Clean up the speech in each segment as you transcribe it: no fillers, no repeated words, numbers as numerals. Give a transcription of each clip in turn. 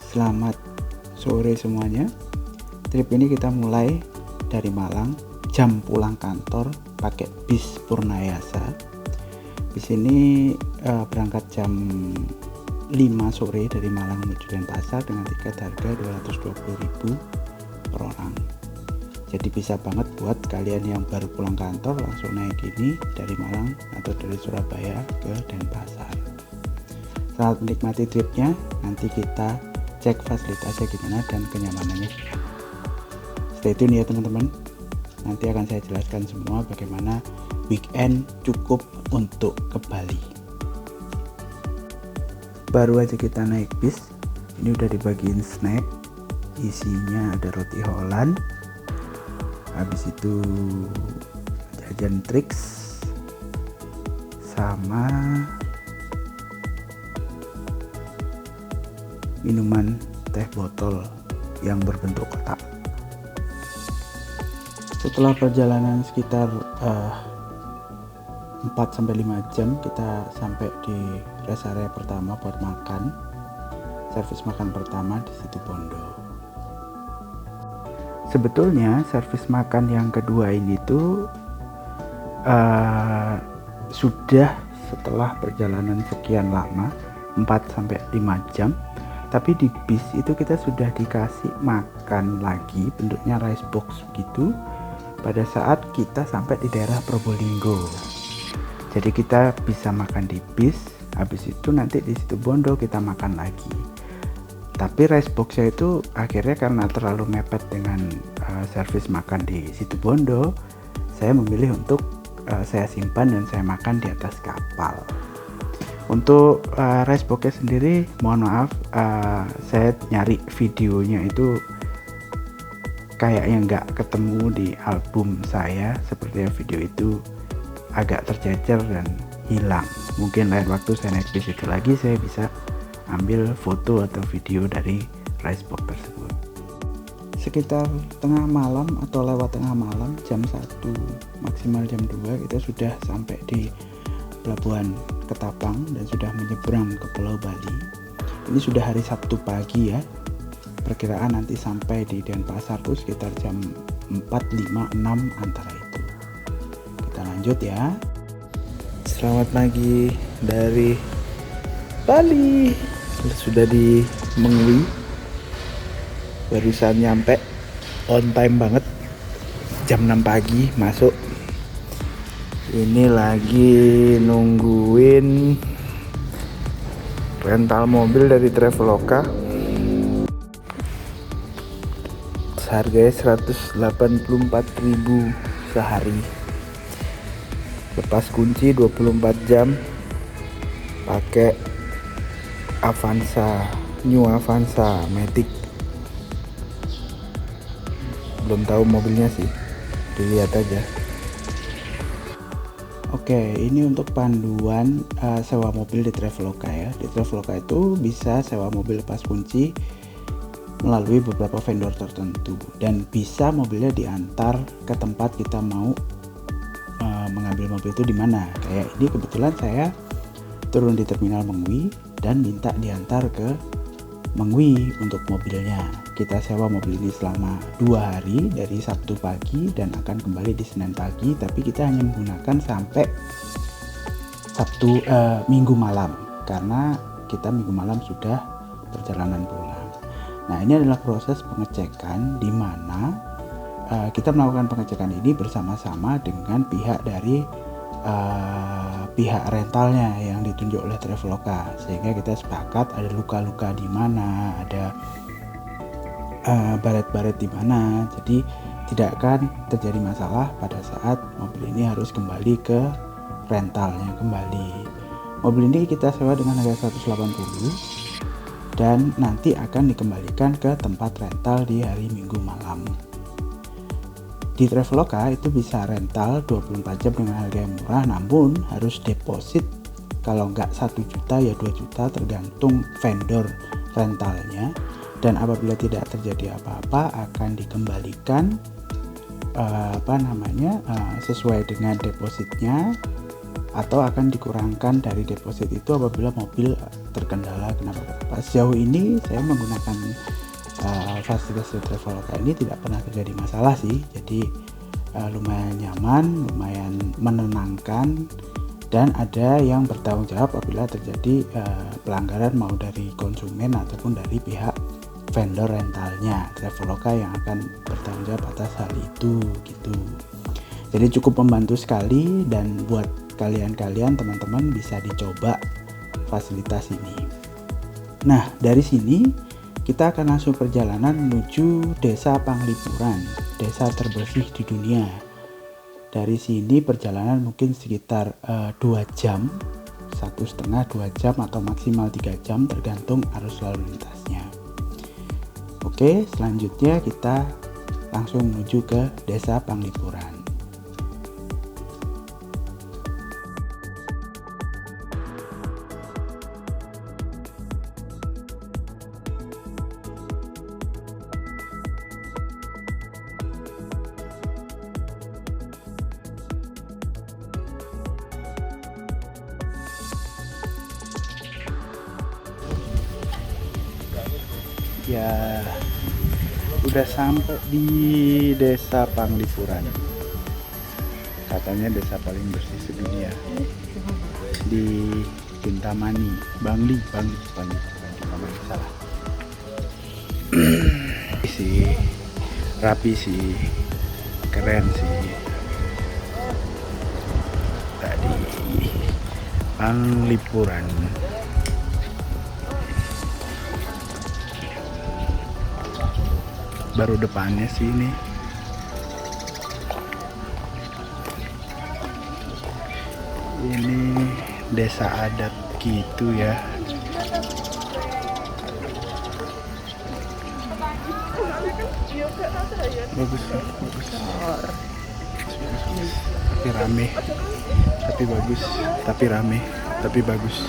Selamat sore semuanya. Trip ini kita mulai dari Malang, jam pulang kantor pakai bis Purnayasa. Bis ini berangkat jam 5 sore dari Malang menuju Denpasar dengan tiket harga 220.000 per orang. Jadi bisa banget buat kalian yang baru pulang kantor langsung naik ini dari Malang atau dari Surabaya ke Denpasar. Selamat menikmati tripnya. Nanti kita cek fasilitasnya gimana dan kenyamanannya gimana. Stay tune ya teman-teman. Nanti akan saya jelaskan semua bagaimana weekend cukup untuk ke Bali. Baru aja kita naik bis, ini udah dibagiin snack. Isinya ada roti Holland, habis itu jajan Trix, sama minuman teh botol yang berbentuk kotak. Setelah perjalanan sekitar 4-5 jam, kita sampai di rest area pertama buat makan. Servis makan pertama di Situbondo. Sebetulnya servis makan yang kedua ini tuh sudah setelah perjalanan sekian lama, 4-5 jam. Tapi di bis itu kita sudah dikasih makan lagi, bentuknya rice box gitu, pada saat kita sampai di daerah Probolinggo. Jadi kita bisa makan di bis, habis itu nanti di Situbondo kita makan lagi. Tapi rice boxnya itu akhirnya karena terlalu mepet dengan servis makan di Situbondo, saya memilih untuk saya simpan dan saya makan di atas kapal. Untuk rice boxnya sendiri, mohon maaf, saya nyari videonya itu kayaknya nggak ketemu di album saya. Sepertinya video itu agak tercecer dan hilang. Mungkin lain waktu saya naik bis itu lagi, saya bisa ambil foto atau video dari rice box tersebut. Sekitar tengah malam atau lewat tengah malam, jam 1 maksimal jam 2 kita sudah sampai di Pelabuhan Ketapang dan sudah menyeberang ke Pulau Bali. Ini sudah hari Sabtu pagi ya. Perkiraan nanti sampai di Denpasar tuh sekitar jam 4, 5, 6 antara itu. Kita lanjut ya. Selamat pagi dari Bali. Sudah di Mengwi. Barusan nyampe, on time banget. Jam 6 pagi masuk. Ini lagi nungguin rental mobil dari Traveloka. Harganya 184.000 sehari. Lepas kunci 24 jam. Pakai Avanza, New Avanza Matic. Belum tahu mobilnya sih, dilihat aja. Oke, ini untuk panduan sewa mobil di Traveloka ya. Di Traveloka itu bisa sewa mobil lepas kunci melalui beberapa vendor tertentu dan bisa mobilnya diantar ke tempat kita mau mengambil mobil itu di mana. Kayak ini kebetulan saya turun di terminal Mengwi dan minta diantar ke Mengwi untuk mobilnya. Kita sewa mobil ini selama 2 hari dari Sabtu pagi dan akan kembali di Senin pagi, tapi kita hanya menggunakan sampai Minggu malam karena kita Minggu malam sudah perjalanan pulang. Nah, ini adalah proses pengecekan di mana kita melakukan pengecekan ini bersama-sama dengan pihak dari pihak rentalnya yang ditunjuk oleh Traveloka, sehingga kita sepakat ada luka-luka di mana, ada baret-baret di mana, jadi tidak akan terjadi masalah pada saat mobil ini harus kembali ke rentalnya kembali. Mobil ini kita sewa dengan harga 180 dan nanti akan dikembalikan ke tempat rental di hari Minggu malam. Di Traveloka itu bisa rental 24 jam dengan harga yang murah, namun harus deposit kalau nggak 1 juta ya 2 juta tergantung vendor rentalnya, dan apabila tidak terjadi apa-apa akan dikembalikan sesuai dengan depositnya atau akan dikurangkan dari deposit itu apabila mobil terkendala kenapa-kenapa. Sejauh ini saya menggunakan fasilitas Traveloka ini tidak pernah terjadi masalah sih, jadi lumayan nyaman, lumayan menenangkan, dan ada yang bertanggung jawab apabila terjadi pelanggaran mau dari konsumen ataupun dari pihak vendor rentalnya. Traveloka yang akan bertanggung jawab atas hal itu gitu. Jadi cukup membantu sekali, dan buat kalian teman-teman bisa dicoba fasilitas ini. Nah, dari sini kita akan langsung perjalanan menuju Desa Panglipuran, desa terbersih di dunia. Dari sini perjalanan mungkin sekitar 2 jam, 1,5-2 jam atau maksimal 3 jam tergantung arus lalu lintasnya. Oke, selanjutnya kita langsung menuju ke Desa Panglipuran. Ya, udah sampai di Desa Panglipuran. Katanya desa paling bersih sedunia. Di Kintamani, Bangli, bukan salah. Sih, rapi sih, keren sih. Tadi Panglipuran. Baru depannya sih ini. Ini desa adat gitu ya. Bagus. Tapi rame. Tapi bagus. Tapi rame. Tapi bagus.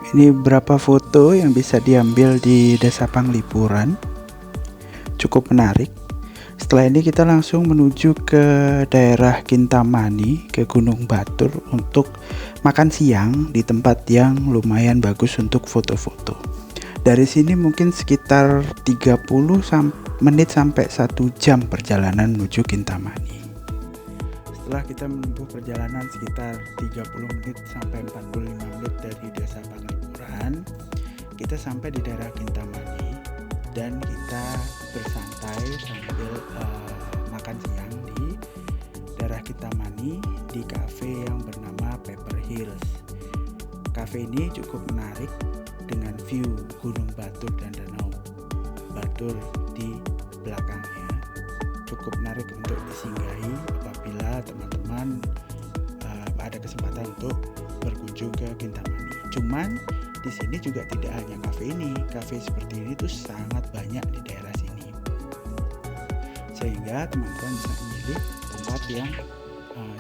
Ini beberapa foto yang bisa diambil di Desa Panglipuran. Cukup menarik. Setelah ini kita langsung menuju ke daerah Kintamani, ke Gunung Batur untuk makan siang di tempat yang lumayan bagus untuk foto-foto. Dari sini mungkin sekitar 30 menit sampai 1 jam perjalanan menuju Kintamani. Setelah kita menempuh perjalanan sekitar 30 menit sampai 45 menit dari Desa Panglipuran, kita sampai di daerah Kintamani dan kita bersantai sambil makan siang di daerah Kintamani di cafe yang bernama Pepper Hills. Cafe ini cukup menarik dengan view Gunung Batur dan Danau Batur di belakangnya. Cukup menarik untuk disinggahi apabila teman-teman ada kesempatan untuk berkunjung ke Kintamani. Cuman di sini juga tidak hanya kafe ini, kafe seperti ini tuh sangat banyak di daerah sini, sehingga teman-teman bisa memilih tempat yang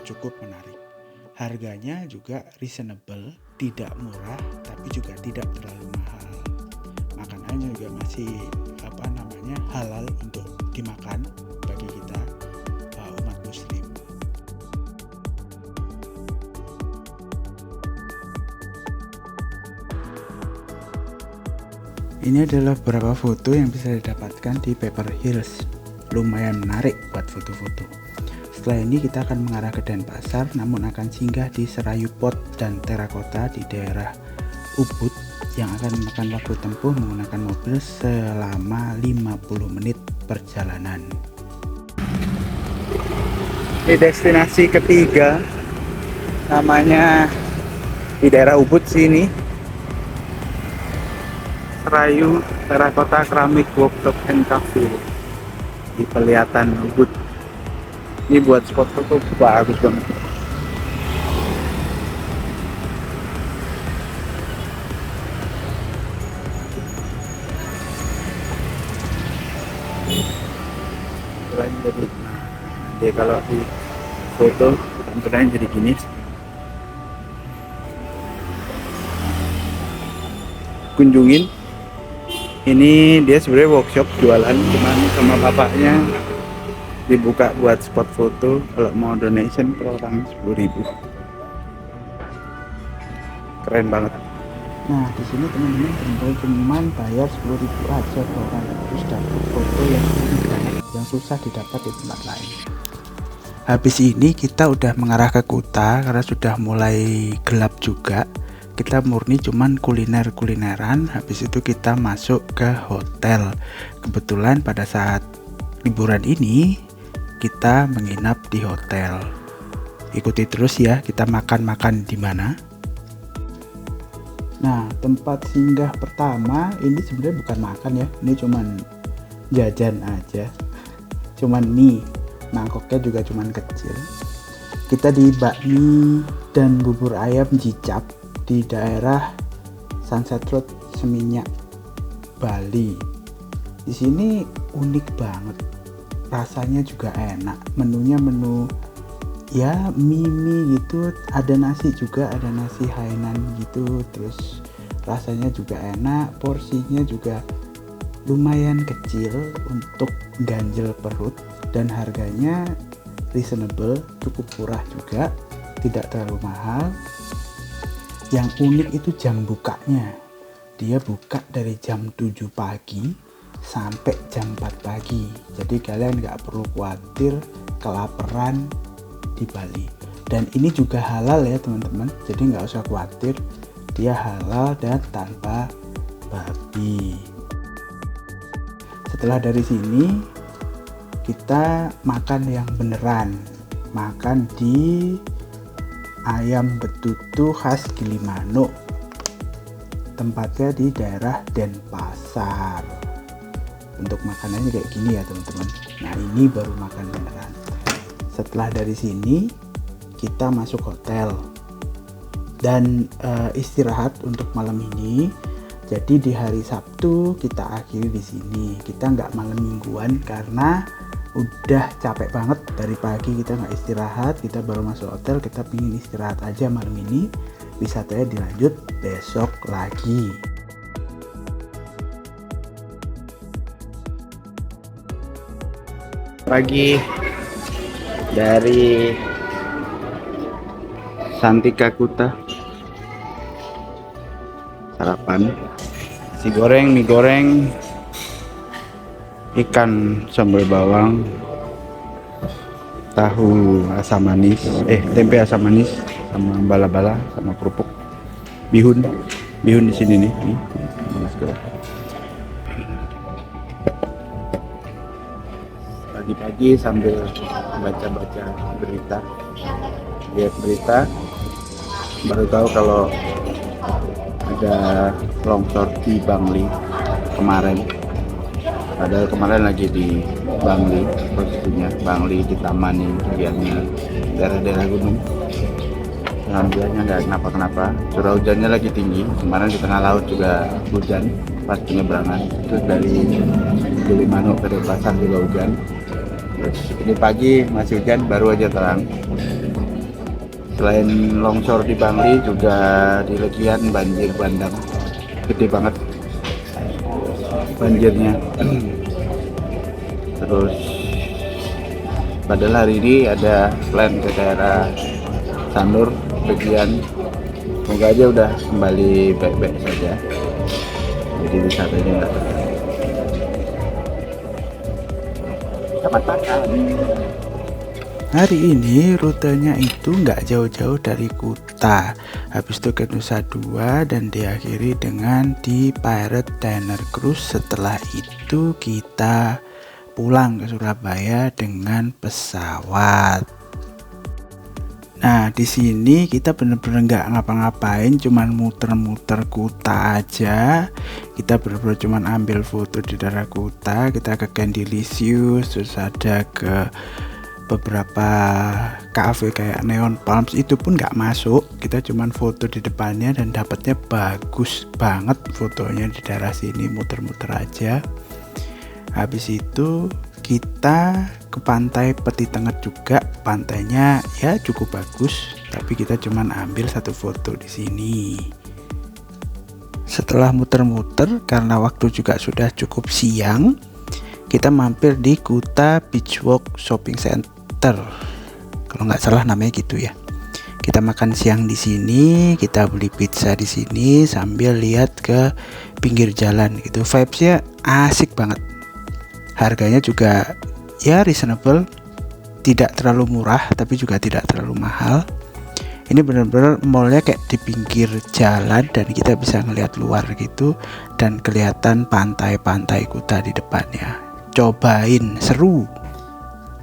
cukup menarik. Harganya juga reasonable, tidak murah tapi juga tidak terlalu mahal. Makanannya juga masih halal untuk dimakan bagi kita umat muslim. Ini adalah beberapa foto yang bisa didapatkan di Pepper Hills. Lumayan menarik buat foto-foto. Setelah ini kita akan mengarah ke Denpasar, namun akan singgah di Serayu Pot dan Terakota di daerah Ubud yang akan memakan waktu tempuh menggunakan mobil selama 50 menit perjalanan. Di destinasi ketiga, namanya di daerah Ubud sini, Serayu Terakota Keramik Workshop and Cafe di Pelihatan Ubud. Ini buat spot foto bagus banget. Jadi kalau di foto tampilannya jadi gini. Kunjungin. Ini dia sebenarnya workshop jualan, cuman sama bapaknya dibuka buat spot foto. Kalau mau donation per orang 10.000. Keren banget. Nah di sini teman-teman tinggal cuman bayar 10.000 aja per orang, terus dapat foto yang unik banget, yang susah didapat di tempat lain. Habis ini kita udah mengarah ke Kuta karena sudah mulai gelap juga. Kita murni cuman kulineran. Habis itu kita masuk ke hotel. Kebetulan pada saat liburan ini kita menginap di hotel. Ikuti terus ya, kita makan di mana. Nah, tempat singgah pertama ini sebenarnya bukan makan ya, ini cuman jajan aja, cuman mie, mangkoknya juga cuman kecil. Kita di bakmi dan bubur ayam Jicap di daerah Sunset Road, Seminyak, Bali. Di sini unik banget, rasanya juga enak. Menunya menu ya mie gitu, ada nasi juga, ada nasi Hainan gitu, terus rasanya juga enak, porsinya juga lumayan kecil untuk ganjel perut, dan harganya reasonable, cukup murah juga, tidak terlalu mahal. Yang unik itu jam bukanya, dia buka dari jam 7 pagi sampai jam 4 pagi, jadi kalian nggak perlu khawatir kelaparan di Bali. Dan ini juga halal ya teman-teman, jadi nggak usah khawatir, dia halal dan tanpa babi. Setelah dari sini kita makan yang beneran, makan di ayam betutu khas Gilimanuk, tempatnya di daerah Denpasar. Untuk makanannya kayak gini ya teman-teman. Nah ini baru makan beneran. Setelah dari sini kita masuk hotel dan istirahat untuk malam ini. Jadi di hari Sabtu kita akhiri di sini. Kita nggak malam mingguan karena udah capek banget dari pagi, kita nggak istirahat. Kita baru masuk hotel, kita pingin istirahat aja malam ini. Wisatanya dilanjut besok lagi. Pagi dari Santika Kuta, sarapan nasi goreng, mie goreng, ikan sambal bawang, tahu asam manis, tempe asam manis, sama bala-bala, sama kerupuk, bihun di sini nih. Pagi-pagi sambil baca-baca berita, lihat berita, baru tahu kalau ada longsor di Bangli kemarin. Padahal kemarin lagi di Bangli, posisinya Bangli di Taman bagiannya daerah-daerah gunung. Alhamdulillahnya nggak kenapa-kenapa. Curah hujannya lagi tinggi. Kemarin di tengah laut juga hujan pas penyeberangan. Terus dari Gilimanuk ke Denpasar juga hujan. Terus ini pagi masih hujan, baru aja terang. Selain longsor di Bangli, juga di Legian banjir bandang, gede banget banjirnya. Terus padahal hari ini ada plan ke daerah Sanur, Legian. Semoga aja udah kembali baik-baik saja. Jadi wisatanya nggak terganggu. Selamat makan. Hari ini rutenya itu nggak jauh-jauh dari Kuta, habis itu ke Nusa Dua dan diakhiri dengan di Pirate Dinner Cruise. Setelah itu kita pulang ke Surabaya dengan pesawat. Nah di sini kita bener-bener nggak ngapa-ngapain, cuman muter-muter Kuta aja. Kita bener-bener cuman ambil foto di daerah Kuta, kita ke Candelicious, terus ada ke beberapa cafe kayak Neon Palms, itu pun nggak masuk. Kita cuman foto di depannya dan dapatnya bagus banget fotonya di daerah sini, muter-muter aja. Habis itu kita ke pantai Peti Tenget juga, pantainya ya cukup bagus, tapi kita cuman ambil satu foto di sini. Setelah muter-muter karena waktu juga sudah cukup siang, kita mampir di Kuta Beach Walk Shopping Center, kalau nggak salah namanya gitu ya. Kita makan siang di sini, kita beli pizza di sini sambil lihat ke pinggir jalan gitu. Vibesnya asik banget. Harganya juga ya reasonable, tidak terlalu murah tapi juga tidak terlalu mahal. Ini benar-benar mallnya kayak di pinggir jalan dan kita bisa ngelihat luar gitu dan kelihatan pantai-pantai Kuta di depannya. Cobain, seru.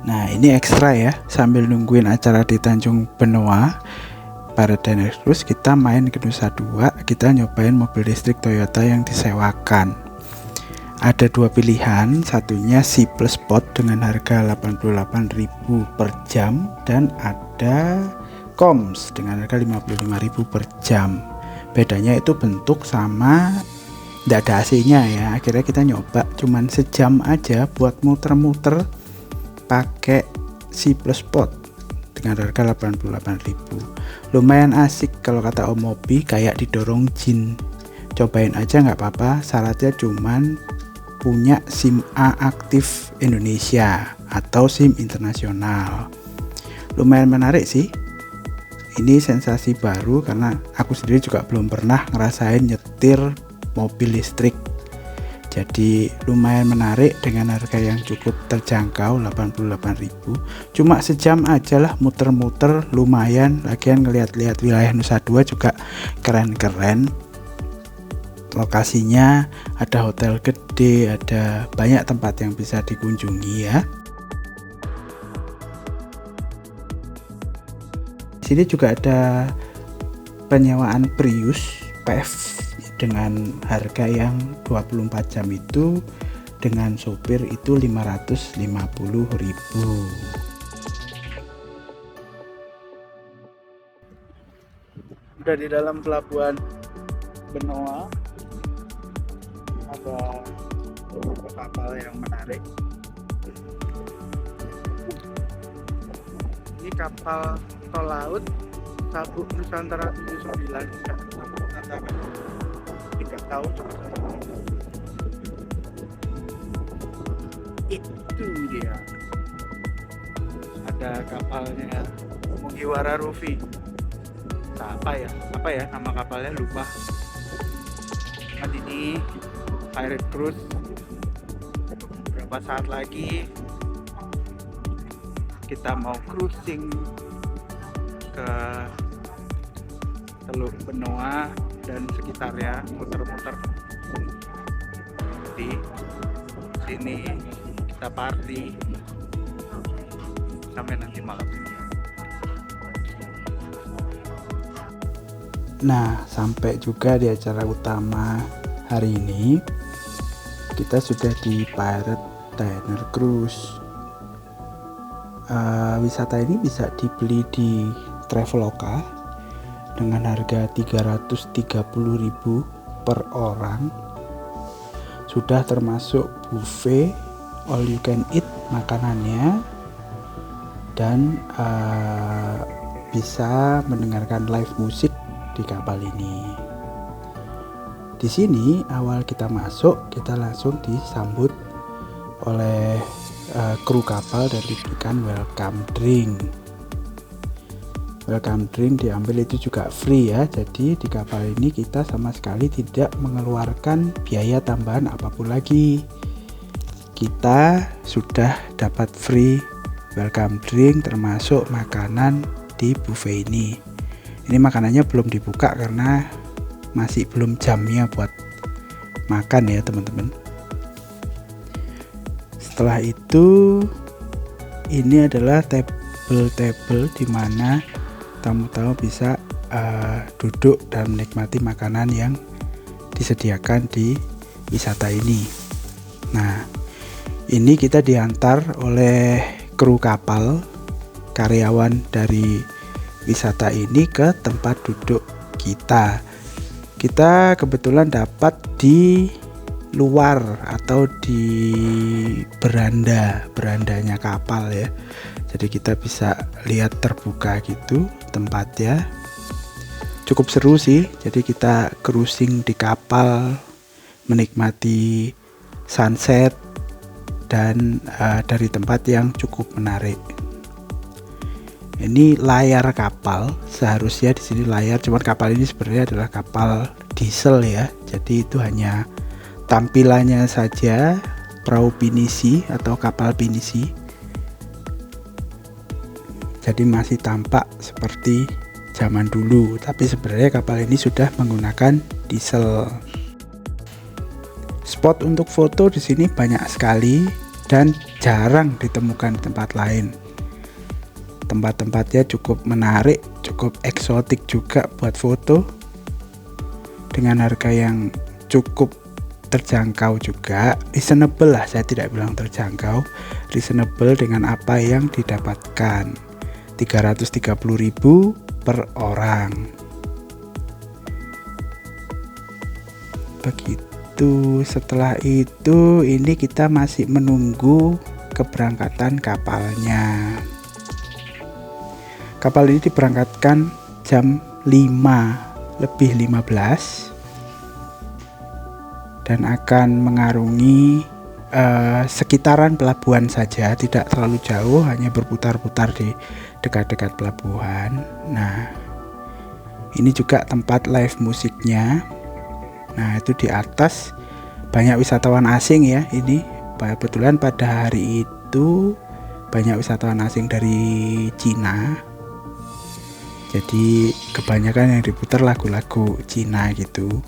Nah ini ekstra ya, sambil nungguin acara di Tanjung Benoa Paradise Cruise, kita main ke Nusa Dua, kita nyobain mobil listrik Toyota yang disewakan. Ada dua pilihan, satunya C Plus Sport dengan harga 88.000 per jam, dan ada Coms dengan harga 55.000 per jam. Bedanya itu bentuk sama nggak ada AC-nya ya. Akhirnya kita nyoba cuman sejam aja buat muter-muter pakai C Plus Sport dengan harga 88.000. Lumayan asik kalau kata Om Mobi, kayak didorong jin. Cobain aja nggak apa-apa, syaratnya cuman punya SIM A aktif Indonesia atau SIM internasional. Lumayan menarik sih. Ini sensasi baru karena aku sendiri juga belum pernah ngerasain nyetir mobil listrik. Jadi lumayan menarik dengan harga yang cukup terjangkau 88.000. Cuma sejam aja lah muter-muter, lumayan. Lagian ngeliat-liat wilayah Nusa Dua juga keren-keren. Lokasinya ada hotel gede, ada banyak tempat yang bisa dikunjungi ya. Sini juga ada penyewaan Prius PEV dengan harga yang 24 jam itu, dengan sopir itu 550.000. Udah di dalam pelabuhan Benoa, ada kapal yang menarik. Ini kapal tol laut Sabuk Nusantara 79, Nusantara 3 tahun. Itu dia, ada kapalnya Mugiwara Rufi. Apa ya nama kapalnya, lupa. Saat ini Pirate Cruise, beberapa saat lagi kita mau cruising ke Teluk Benoa dan sekitarnya, muter-muter di sini, kita party sampai nanti malam. Nah, sampai juga di acara utama hari ini, kita sudah di Pirate Diner Cruise. Wisata ini bisa dibeli di Traveloka dengan harga 330.000 per orang. Sudah termasuk buffet all you can eat makanannya, dan bisa mendengarkan live musik di kapal ini. Di sini awal kita masuk, kita langsung disambut oleh kru kapal dan diberikan welcome drink. Welcome drink diambil itu juga free ya. Jadi di kapal ini kita sama sekali tidak mengeluarkan biaya tambahan apapun lagi. Kita sudah dapat free welcome drink termasuk makanan di buffet ini. Ini makanannya belum dibuka karena masih belum jamnya buat makan ya teman-teman. Setelah itu, ini adalah table di mana tamu-tamu bisa duduk dan menikmati makanan yang disediakan di wisata ini. Nah, ini kita diantar oleh kru kapal, karyawan dari wisata ini ke tempat duduk kita. Kita kebetulan dapat di luar atau di berandanya kapal ya. Jadi kita bisa lihat terbuka gitu tempatnya. Cukup seru sih. Jadi kita cruising di kapal, menikmati sunset dan dari tempat yang cukup menarik. Ini layar kapal, seharusnya di sini layar, cuman kapal ini sebenarnya adalah kapal diesel ya. Jadi itu hanya tampilannya saja, perahu pinisi atau kapal pinisi. Jadi masih tampak seperti zaman dulu, tapi sebenarnya kapal ini sudah menggunakan diesel. Spot untuk foto di sini banyak sekali dan jarang ditemukan di tempat lain. Tempat-tempatnya cukup menarik, cukup eksotik juga buat foto, dengan harga yang cukup terjangkau juga, reasonable lah, saya tidak bilang terjangkau, reasonable dengan apa yang didapatkan. 330.000 per orang. Begitu. Setelah itu ini kita masih menunggu keberangkatan kapalnya. Kapal ini diberangkatkan jam 5:15 dan akan mengarungi sekitaran pelabuhan saja, tidak terlalu jauh, hanya berputar-putar di dekat-dekat pelabuhan. Nah, ini juga tempat live musiknya. Nah, itu di atas banyak wisatawan asing ya. Ini kebetulan pada hari itu banyak wisatawan asing dari Cina. Jadi kebanyakan yang diputar lagu-lagu Cina gitu.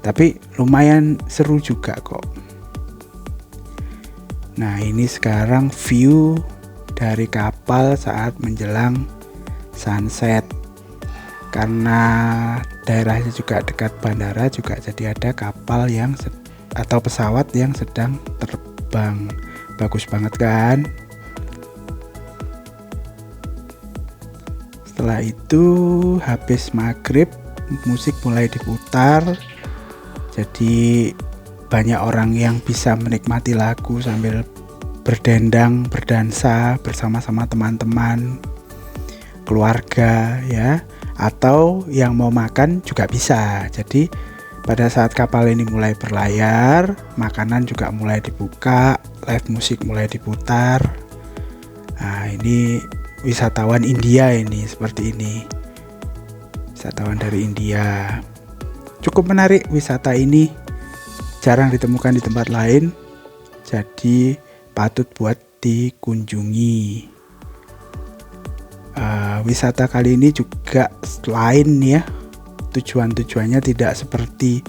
Tapi lumayan seru juga kok. Nah, ini sekarang view dari kapal saat menjelang sunset. Karena daerahnya juga dekat bandara, juga jadi ada kapal yang atau pesawat yang sedang terbang. Bagus banget kan? Setelah itu habis maghrib, musik mulai diputar. Jadi banyak orang yang bisa menikmati lagu sambil berdendang, berdansa bersama-sama teman-teman, keluarga ya, atau yang mau makan juga bisa. Jadi pada saat kapal ini mulai berlayar, makanan juga mulai dibuka, live musik mulai diputar. Nah, ini wisatawan India ini seperti ini. Wisatawan dari India. Cukup menarik wisata ini. Jarang ditemukan di tempat lain. Jadi patut buat dikunjungi. Wisata kali ini juga lain ya. Tujuan-tujuannya tidak seperti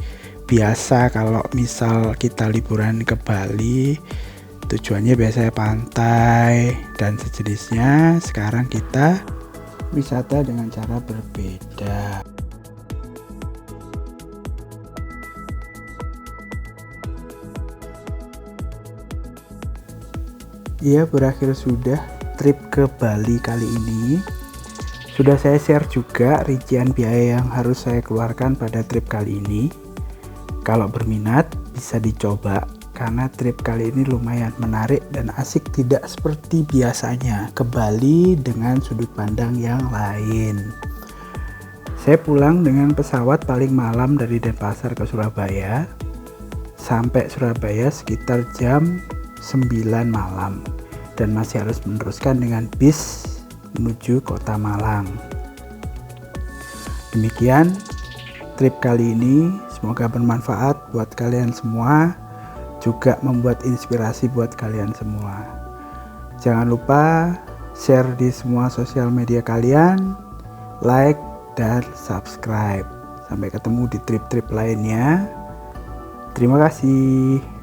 biasa kalau misal kita liburan ke Bali. Tujuannya biasanya pantai dan sejenisnya. Sekarang kita wisata dengan cara berbeda. Ya, berakhir sudah trip ke Bali kali ini. Sudah saya share juga rincian biaya yang harus saya keluarkan pada trip kali ini. Kalau berminat bisa dicoba. Karena trip kali ini lumayan menarik dan asik, tidak seperti biasanya ke Bali dengan sudut pandang yang lain. Saya pulang dengan pesawat paling malam dari Denpasar ke Surabaya. Sampai Surabaya sekitar jam 9 malam. Dan masih harus meneruskan dengan bis menuju kota Malang. Demikian trip kali ini. Semoga bermanfaat buat kalian semua. Juga membuat inspirasi buat kalian semua. Jangan lupa share di semua sosial media kalian, like dan subscribe. Sampai ketemu di trip-trip lainnya. Terima kasih.